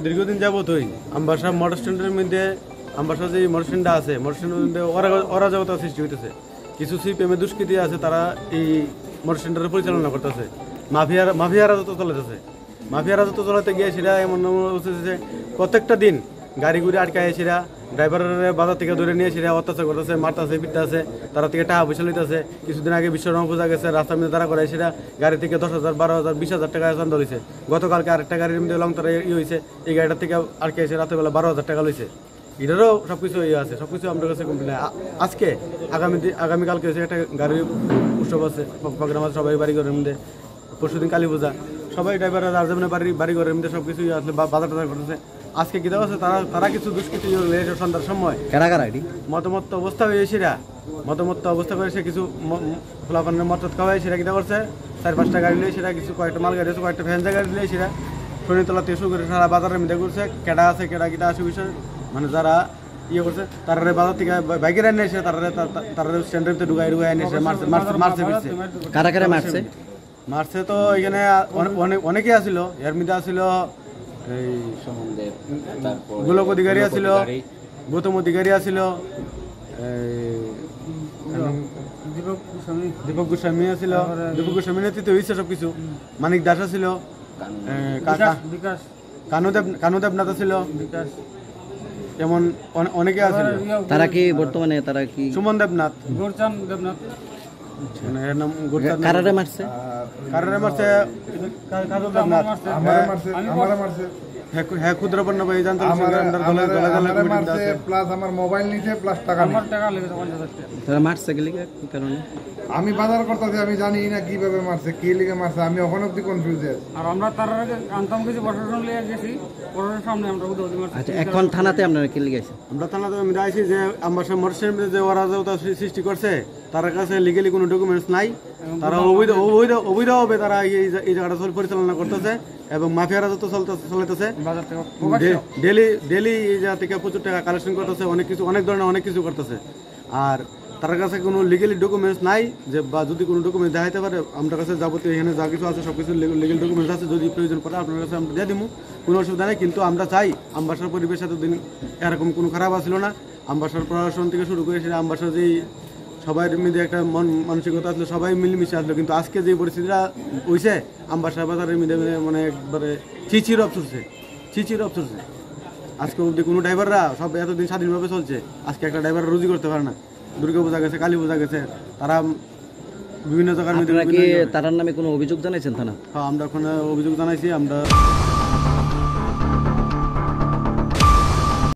দীর্ঘদিন যাবতই আমবাসা মোটর স্ট্যান্ডের মধ্যে আমবাসা যে মোটর স্ট্যান্ডটা আছে মোটর স্ট্যান্ডের মধ্যে অরাজকতা সৃষ্টি হইতেছে। কিছু সিপিএম দুষ্কৃতী আছে, তারা এই মোটর স্ট্যান্ডের পরিচালনা করতেছে। মাফিয়া রাজত্ব চলাতেছে। মাফিয়া রাজত্ব চলাতে গিয়ে সেটা এমন হচ্ছে প্রত্যেকটা দিন গাড়ি গুড়ি আটকায় সেরা ড্রাইভারের বাজার থেকে ধরে নিয়ে সেরা অত্যাচার করতেছে, মারতেছে, পিটতেছে, তারা থেকে টাকা পয়সা লইতেছে। কিছুদিন আগে বিশ্বকর্মা পূজা গেছে, রাস্তার মধ্যে তারা করে সেরা গাড়ি থেকে 10,000, 12,000, 20,000 টাকা চান্দা লইছে। গতকালকে আরেকটা গাড়ির মধ্যে লং তারা হয়েছে, এই গাড়িটা থেকে আটকে এসে রাতের 12,000 টাকা লইছে। এটারও সবকিছু আছে, সবকিছু আমাদের কাছে কমপ্লেন। আজকে আগামীকালকে হচ্ছে একটা গাড়ির উৎসব আছে, প্রোগ্রাম আছে, সবাই বাড়ি ঘরের মধ্যে। পরশুদিন কালী পূজা, সবাই ড্রাইভাররা আর যেমন বাড়ি ঘরের মধ্যে সব কিছুই আসলে বাজার টাজার করতেছে। আজকে কি দেওয়া আছে, তারা কিছু দুষ্কৃতি সন্ধ্যার সময় মতামত অবস্থা হয়েছিরা মতামত অবস্থা করে সে কিছু ফলাফলের মত খাওয়াই সেটা কিনা করছে। 4-5টা গাড়ি নিয়ে সেটা কিছু কয়েকটা মাল গাড়ি আছে, কয়েকটা ফ্যানজা গাড়ি নিয়ে সেটা শনিতলা থেকে শুরু করে সারা বাজারের মধ্যে করছে। কেডা আছে কেডা কিটা আসে বিষয়, মানে যারা ইয়ে করছে তারা বাজার থেকে বাইকের এনে এসে তারা স্ট্যান্ডের ভিতরে ঢুকাই এনে এসে মারছে ফিরছে। কারা কারা মারছে? মারছে তো এখানে অনেকেই আসিল। এর মধ্যে আসিল এই গোলক অধিকারী আসিল, গৌতম অধিকারী আসিল, দীপক গোস্বামী আসিল। দীপক গোস্বামী নেতৃত্বে হয়েছে সবকিছু। মানিক দাস আসিল, কানু দেবনাথ আসিল, এমন অনেকে আসিল। তারা কি বর্তমানে সুমন দেবনাথ, কারারে মারছে? হ্যাঁ, ক্ষুদ্র পণ্য জানতে প্লাস আমার মোবাইল নিছে, প্লাস টাকা তারা মারছে কি কারণে আমি বাজার করতেছি, আমি জানি না কিভাবে মারছে, কি লিগে মারছে, আমি এখন অব্দি কনফিউজ। আর আমরা তার আগে আনতাম কিছু প্রশাসন লিয়ে গেছি, প্রশাসনের সামনে আমরা আচ্ছা, এখন থানাতে আপনারা কি লিখেছেন? আমরা থানাতে আমরা আইছি যে আমবাসা মোটরসাইকেল যে অরাজকতা সৃষ্টি করছে, তার কাছে লিগালি কোনো ডকুমেন্টস নাই। তারা অবৈধভাবে তারা এই জায়গাটা পরিচালনা করতেছে এবং মাফিয়া রাজত্ব চলতেছে। ডেলি এই জায়গা থেকে প্রচুর টাকা কালেকশন করতেছে, অনেক ধরনের অনেক কিছু করতেছে। আর তার কাছে কোনো লিগালি ডকুমেন্টস নাই, যে বা যদি কোনো ডকুমেন্টস দেখাইতে পারে আমার কাছে যাবতীয় এখানে যা কিছু আছে সব কিছু লিগাল ডকুমেন্টস আছে, যদি প্রয়োজন পড়ে আপনার কাছে আমরা দিয়ে দিব, কোনো অসুবিধা নেই। কিন্তু আমরা চাই আমবাসার পরিবেশ এতদিন এরকম কোনো খারাপ আসছিল না। আমবাসার প্রশাসন থেকে শুরু করে সেটা আমবাসার যেই সবাই মধ্যে একটা মানসিকতা আসলো, সবাই মিলেমিশে আসলো। কিন্তু আজকে যে পরিস্থিতিটা হয়েছে আমবাসা বাজারের মধ্যে মানে একবারে চিচির অপসরছে। আজকে অবধি কোনো ড্রাইভাররা সব এতদিন স্বাধীনভাবে চলছে, আজকে একটা ড্রাইভার রুজি করতে পারে না। দুর্গা পূজা গেছে, কালী পূজা গেছে, তারা বিভিন্ন জায়গার মধ্যে। তার নামে কোনো অভিযোগ জানাইছেন থানা? হ্যাঁ, আমরা ওখানে অভিযোগ জানাইছি। আমরা